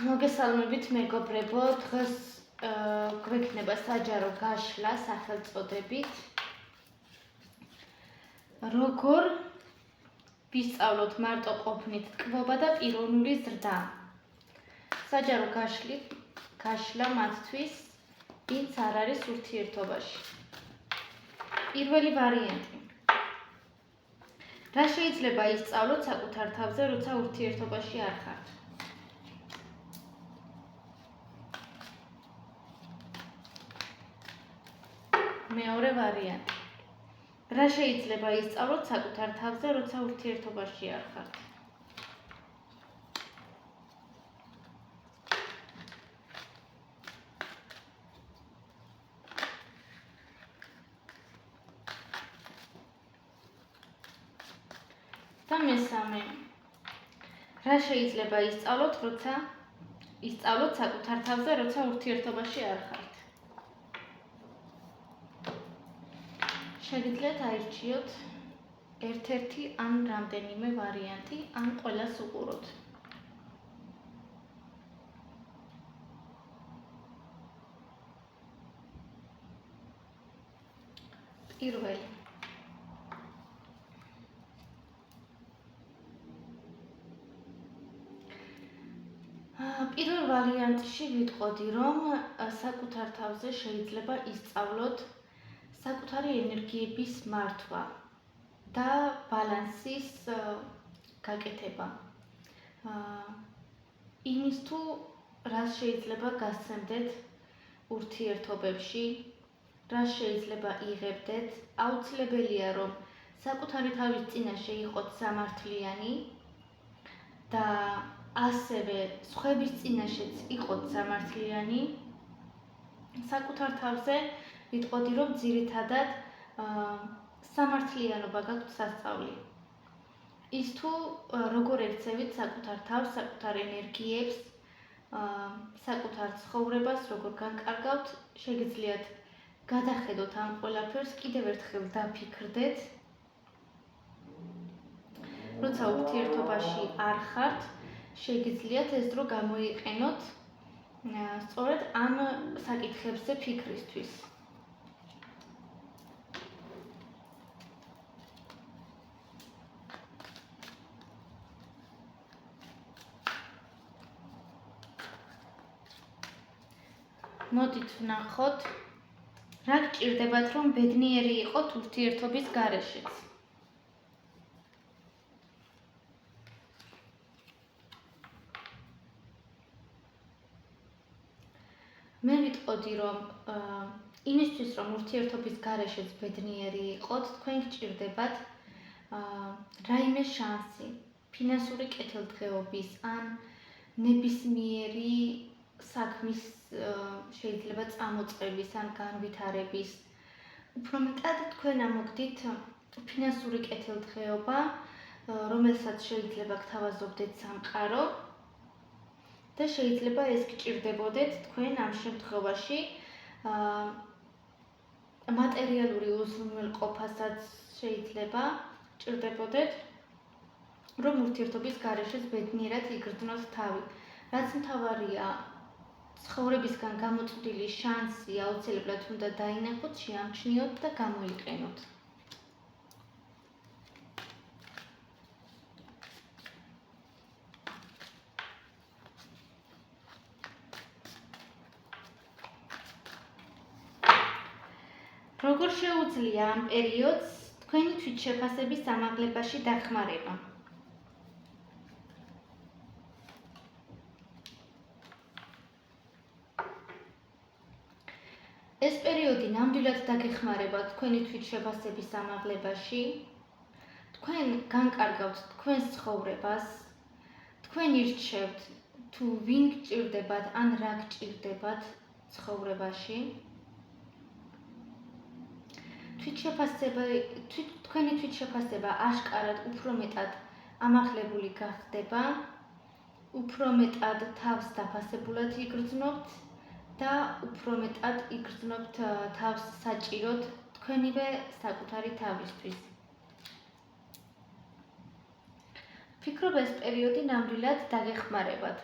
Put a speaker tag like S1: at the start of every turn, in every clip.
S1: მოგესალმებით მეგობრებო, დღეს გვექნება საჯარო გაშლა სახელწოდებით როგორ ვისწავლოთ მარტო ყოფნით ტკბობა და პიროვნული ზრდა. საჯარო გაშლა მათთვის, ვინც არ არის ურთიერთობაში. პირველი ვარიანტი. რა შეიძლება ისწავლოთ საკუთარ თავზე, როცა ურთიერთობაში არ ხართ? მეორე ვარიანტი. რა შეიძლება ისწავლოთ საკუთარ თავზე, როცა ურთიერთობაში არ ხართ? და მესამე. რა შეიძლება ისწავლოთ საკუთარ თავზე, როცა ურთიერთობაში არ ხართ? შეგიძლიათ აირჩიოთ ერთ-ერთი ან რამდენიმე ვარიანტი, ან ყველას უყუროთ. პირველი. პირველ ვარიანტში ვიტყოდი, რომ საკუთარ თავზე შეიძლება ისწავლოთ საკუთარი ენერგიების მართვა და ბალანსის გაკეთება. იმის თუ რას შეიძლება გასცემდეთ ურთიერთობებში, რას შეიძლება იღებდეთ, აუცილებელია რომ საკუთარი თავის წინაშე იყოთ სამართლიანი და ასევე სხვების წინაშეც იყოთ სამართლიანი. საკუთარ თავზე ვიტყოდი, რომ ძირითადად სამართლიანობა გაქვთ სასწავლი. ის თუ როგორ ექცევით საკუთარ თავს, საკუთარ ენერგიებს, საკუთარ ცხოვრებას, როგორ განკარგავთ, შეგიძლიათ გადახედოთ ამ ყველაფერს, კიდევ ერთხელ დაფიქრდეთ. როცა ურთიერთობაში არ ხართ, შეგიძლიათ ეს დრო გამოიყენოთ სწორედ ამ საკითხებზე ფიქრისთვის. მოდით ვნახოთ, რა გჭირდებათ, რომ ბედნიერი იყოთ ურთიერთობის გარეშეც. მე ვიტყოდი, რომ იმისთვის, რომ ურთიერთობის გარეშეც ბედნიერი იყოთ, თქვენ გჭირდებათ რაიმე შანსი, ფინანსური კეთილდღეობის ან ნებისმიერი საქმის შეიძლება წამოწყების ან განვითარების. უფრო მეტად თქვენ ამოგდით ფინანსური კეთილდღეობა, რომელსაც შეიძლება გთავაზობდეთ სამყარო და შეიძლება ეს გჭირდებოდეთ თქვენ ამ შემთხვევაში მატერიალური უზრუნველყოფასაც შეიძლება ჭირდებოდეთ, რომ ურთიერთობის გარეშეც ბედნიერად იგრძნოთ თავი. რაც მთავარია, ცხოვრებისგან გამოწვდილი შანსი აუცილებლად უნდა დაინახოთ, შეამჩნიოთ და გამოიყენოთ. როგორ შეუძლია ამ პერიოდს თქვენი თვითშეფასების ამაღლებაში დახმარება? ეს პერიოდი ნამდვილად დაგეხმარება თქვენი თვითშეფასების ამაღლებაში. თქვენ განკარგავთ თქვენს ცხოვრებას, თქვენ ირჩევთ თუ ვინ გჭირდებათ ან რა გჭირდებათ ცხოვრებაში. თქვენი თვითშეფასება აშკარად უფრო მეტად ამაღლებული გახდება, უფრო მეტად თავს დაფასებულად იგრძნობთ და უფრო მეტად იგრძნობთ თავს საჭიროდ თქვენივე საკუთარი თავისთვის. ფიქრობ ეს პერიოდი ნამდვილად დაგეხმარებათ.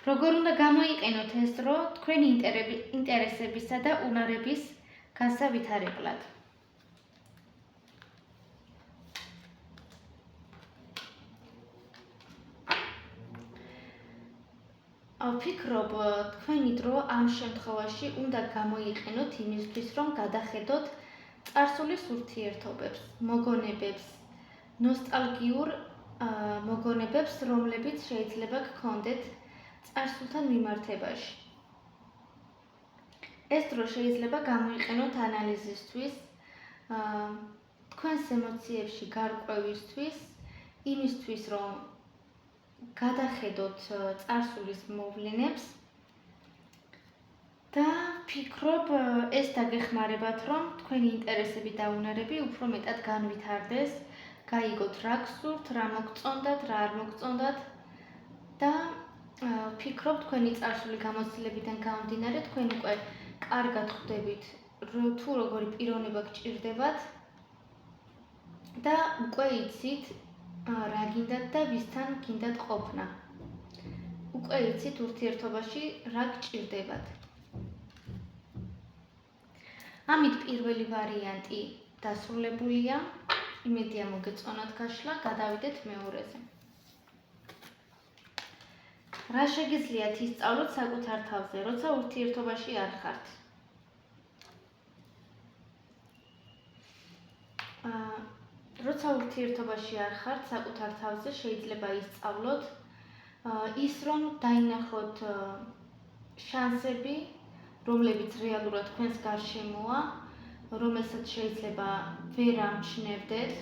S1: როგორ უნდა გამოიყენოთ ეს დრო თქვენი ინტერესებისა და უნარების განსავითარებლად? ვფიქრობ, თქვენი დრო ამ შემთხვევაში უნდა გამოიყენოთ იმისთვის, რომ გადახედოთ წარსულის ურთიერთობებს, მოგონებებს, ნოსტალგიურ მოგონებებს, რომლებიც შეიძლება გქონდეთ წარსულთან მიმართებაში. ეს დრო შეიძლება გამოიყენოთ ანალიზისთვის, თქვენს ემოციებში გარკვევისთვის, იმისთვის, რომ გადახედოთ წარსულის მოვლენებს და ვფიქრობ, ეს დაგეხმარებათ, რომ თქვენი ინტერესები და უნარები უფრო მეტად განვითარდეს, გაიგოთ რა გსურთ, რა მოგწონდათ, რა არ მოგწონდათ და ვფიქრობ, თქვენი წარსული გამოცდილებიდან გამომდინარე, თქვენ უკვე კარგად ხვდებით, თუ როგორი პიროვნება გჭირდებათ და უკვე იცით რა გინდათ და ვისთან გინდათ ყოფნა. უკვე იცით ურთიერთობაში რა გჭირდებათ. ამით პირველი ვარიანტი დასრულებულია. იმედია მოგეწონათ გაშლა, გადავიდეთ მეორეზე. რა შეგიძლიათ ისწავლოთ საკუთარ თავზე, როცა ურთიერთობაში არ ხართ? როცა ურთიერთობაში არ ხართ, საკუთარ თავზე შეიძლება ისწავლოთ ის, რომ დაინახოთ შანსები, რომლებიც რეალურად თქვენს გარშემოა, რომელსაც შეიძლება ვერ ამჩნევდეთ.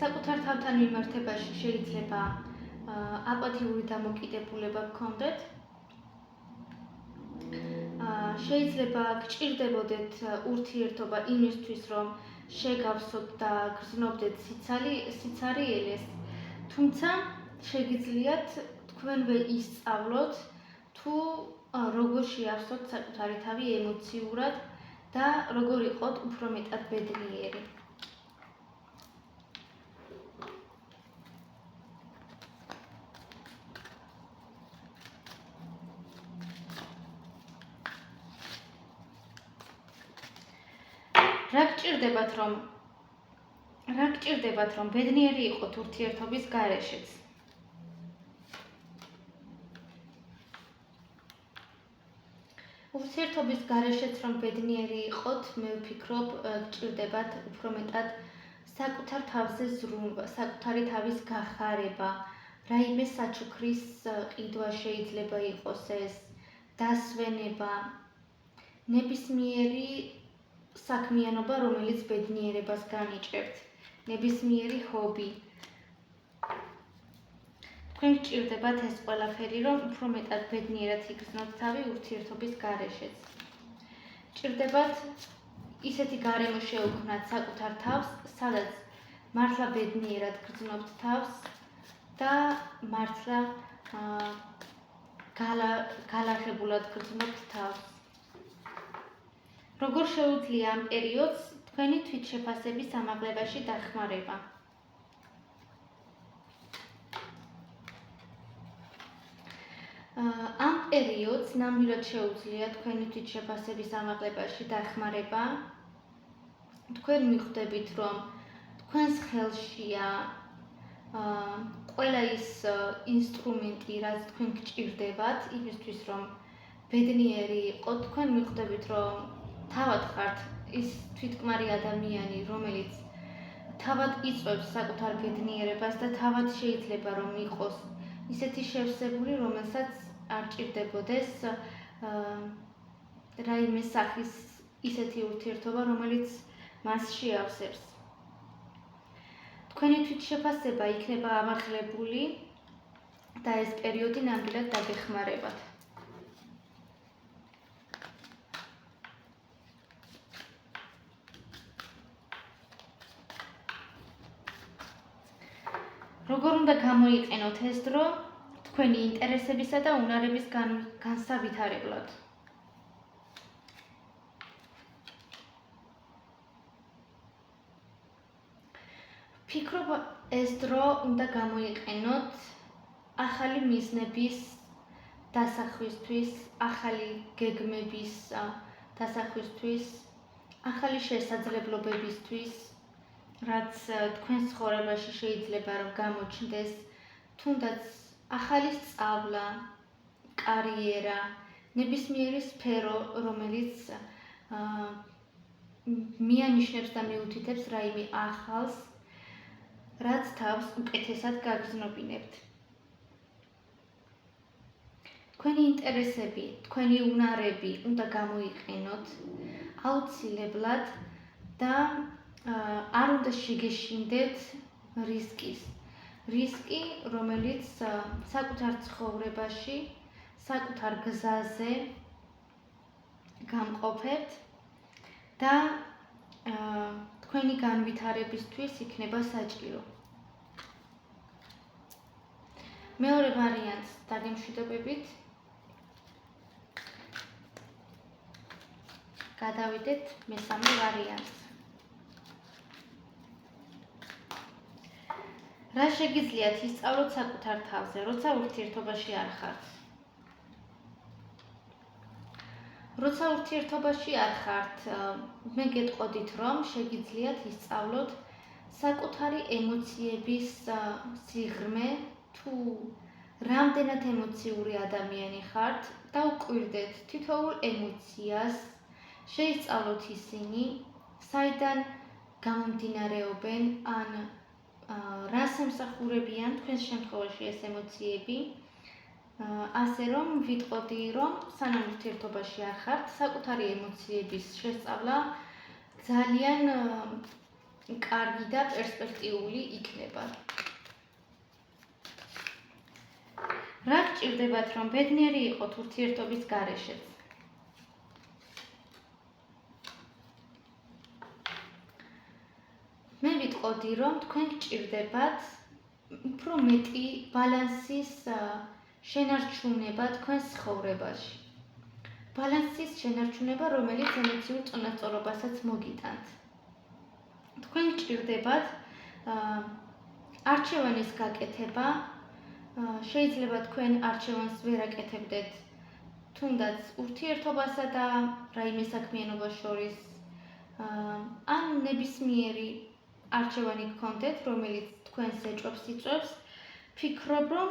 S1: საკუთარ თავთან მიმართებაში შეიძლება აპათიური დამოკიდებულება გქონდეთ. შეიძლება გჭირდებოდეთ ურთიერთობა იმისთვის, რომ შეგავსოთ და გრძნობდეთ სიცარიელეს, თუმცა შეგიძლიათ თქვენვე ისწავლოთ, თუ როგორ შეავსოთ საკუთარი თავი ემოციურად და როგორ იყოთ უფრო მეტად ბედნიერი. რა გჭირდებათ, რომ ბედნიერი იყოთ ურთიერთობის გარეშეც? ურთიერთობის გარეშეც რომ ბედნიერი იყოთ, მე ვფიქრობ, გჭირდებათ უფრო მეტად საკუთარ თავზე ზრუნვა, საკუთარი თავის გახარება, რაიმე საჩუქრის ყიდვა შეიძლება იყოს ეს, დასვენება, ნებისმიერი საქმიანობა, რომელიც ბედნიერებას განიჭერთ, ნებისმიერი ჰობი. თქვენ გჭირდებათ ეს ყველაფერი, რომ უფრო მეტად ბედნიერად იგრძნოთ თავი ურთიერთობის გარეშეც. გჭირდებათ ისეთი გარემო შეუქმნათ საკუთარ თავს, სადაც მართლა ბედნიერად გრძნობთ თავს და მართლა გალაღებულად გრძნობთ თავს. როგორ შეუძლია ამ პერიოდს თქვენი თვითშეფასების ამაღლებაში დახმარება? ამ პერიოდს ნამდვილად შეუძლია თქვენი თვითშეფასების ამაღლებაში დახმარება. თქვენ მიხვდებით, რომ თქვენს ხელშია ყველა ის ინსტრუმენტი, რაც თქვენ გჭირდებათ იმისთვის, რომ ბედნიერი იყოთ. თქვენ მიხვდებით, რომ თავად ხართ ის თვითკმარი ადამიანი, რომელიც თავად იწვევს საკუთარ ბედნიერებას და თავად შეიძლება რომ იყოს ისეთი შევსებული, რომელსაც არ ჭირდებოდეს რაიმე სახის ისეთი ურთიერთობა, რომელიც მას შეავსებს. თქვენი თვითშეფასება იქნება ამაღლებული და ეს პერიოდი ნამდვილად დაგეხმარებათ. როგორ უნდა გამოიყენოთ ეს დრო თქვენი ინტერესებისა და უნარების განსავითარებლად? ვფიქრობ, ეს დრო უნდა გამოიყენოთ ახალი მიზნების დასახვისთვის, ახალი გეგმების დასახვისთვის, ახალი შესაძლებლობებისთვის, რაც თქვენს ცხოვრებაში შეიძლება რომ გამოჩნდეს, თუნდაც ახალი სწავლა, კარიერა, ნებისმიერი სფერო, რომელიც მიანიშნებს და მიუთითებს რაიმე ახალს, რაც თავს უკეთესად გაგრძნობინებთ. თქვენი ინტერესები, თქვენი უნარები უნდა გამოიყენოთ აუცილებლად და არ უნდა შეგეშინდეთ რისკი, რომელიც საკუთარ ცხოვრებაში, საკუთარ გზაზე გამყოფებთ და თქვენი განვითარებისთვის იქნება საჭირო. მეორე ვარიანტს დაგემშვიდობებით. გადავიდეთ მესამე ვარიანტს. რა შეგიძლიათ ისწავლოთ საკუთარ თავზე, როცა ურთიერთობაში არ ხართ? როცა ურთიერთობაში არ ხართ, მე გეტყოდით, რომ შეგიძლიათ ისწავლოთ საკუთარი ემოციების სიღრმე, თუ რამდენად ემოციური ადამიანი ხართ, დაუკვირდეთ თითოეულ ემოციას, შეისწავლოთ ისინი, საიდან გამომდინარეობენ, ან რას ემსახურებიან თქვენს შემთხვევაში ეს ემოციები, ასე რომ ვიტყოდი, რომ სანამ ურთიერთობაში არ ხართ, საკუთარი ემოციების შესწავლა ძალიან კარგი და პერსპექტიული იქნება. რა გჭირდებათ, რომ ბედნიერი იყოთ ურთიერთობის გარეშეც? მე ვიტყოდი, რომ თქვენ გჭირდებათ უფრო მეტი ბალანსის შენარჩუნება თქვენს ცხოვრებაში. ბალანსის შენარჩუნება, რომელიც ემოციურ წონასწორობასაც მოგიტანთ. თქვენ გჭირდებათ არჩევანის გაკეთება, შეიძლება თქვენ არჩევანს ვერ აკეთებდეთ თუნდაც ურთიერთობასა და რაიმე საქმიანობას შორის, ან ნებისმიერი არჩევანი გქონდეთ, რომელიც თქვენს ეჭვებს იწვევს, ფიქრობ, რომ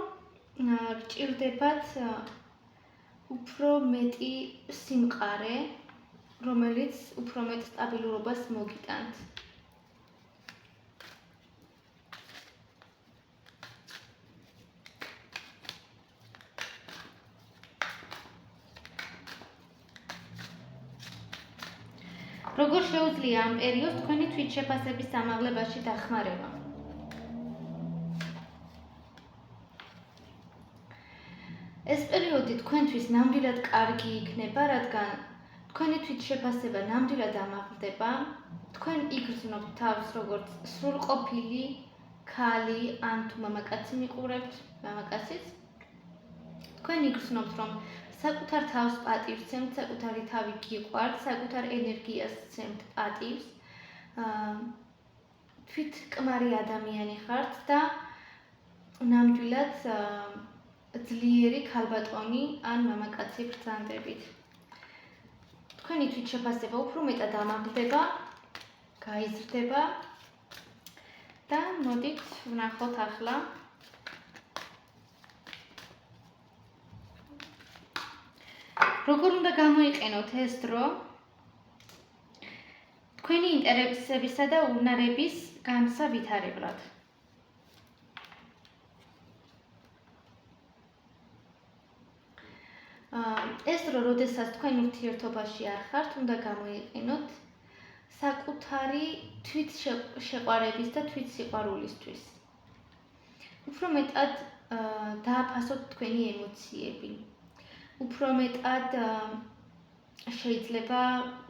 S1: გჭირდებათ უფრო მეტი სიმყარე, რომელიც უფრო მეტ სტაბილურობას მოგიტანთ. როგორ შეუძლია ამ პერიოდს თქვენი თვითშეფასების სამაღლებაში დახმარება? ეს პერიოდი თქვენთვის ნამდვილად კარგი იქნება, რადგან თქვენი თვითშეფასება ნამდვილად ამაღლდება, თქვენ იგრძნობთ თავს როგორც სრულყოფილი ქალი, ან თუ მამაკაცი მიყურებთ, მამაკაციც, თქვენ იგრძნობთ, რომ საკუთარ თავს პატივს ცემთ, საკუთარი თავი გიყვართ, საკუთარ ენერგიას ცემთ პატივს, თვითკმარი ადამიანი ხართ და ნამდვილად ძლიერი ქალბატონი ან მამაკაცი ბრძანდებით. თქვენი თვითშეფასება უფრო მეტად ამაღლდება, გაიზრდება და მოდით ვნახოთ ახლა როგორ უნდა გამოიყენოთ ეს დრო თქვენი ინტერესებისა და უნარების განსავითარებლად. ეს დრო, როდესაც თქვენ ურთიერთობაში არ ხართ, უნდა გამოიყენოთ საკუთარი თვითშეყვარების და თვითსიყვარულისთვის. უფრო მეტად დააფასოთ თქვენი ემოციები. უფრო მეტად შეიძლება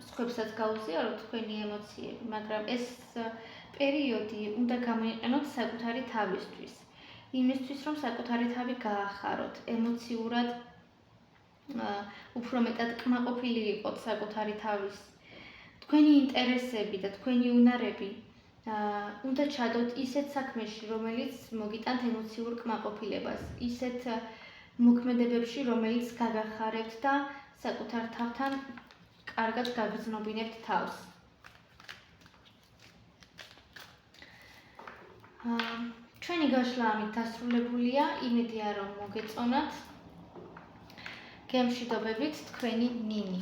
S1: სხვებსაც გაუზიაროთ თქვენი ემოციები, მაგრამ ეს პერიოდი უნდა გამოიყენოთ საკუთარი თავისთვის. იმისთვის, რომ საკუთარი თავი გაახაროთ, ემოციურად უფრო მეტად კმაყოფილი იყოთ საკუთარი თავის. თქვენი ინტერესები და თქვენი უნარები უნდა ჩადოთ ისეთ საქმეში, რომელიც მოგიტანთ ემოციურ კმაყოფილებას, ისეთ მოქმედებებში, რომელიც გაგახარებთ და საკუთარ თავთან კარგად გაგრძნობინებთ თავს. ჩვენი გაშლა ამით დასრულებულია, იმედია რომ მოგეწონათ. გემშვიდობებით თქვენი ნინი.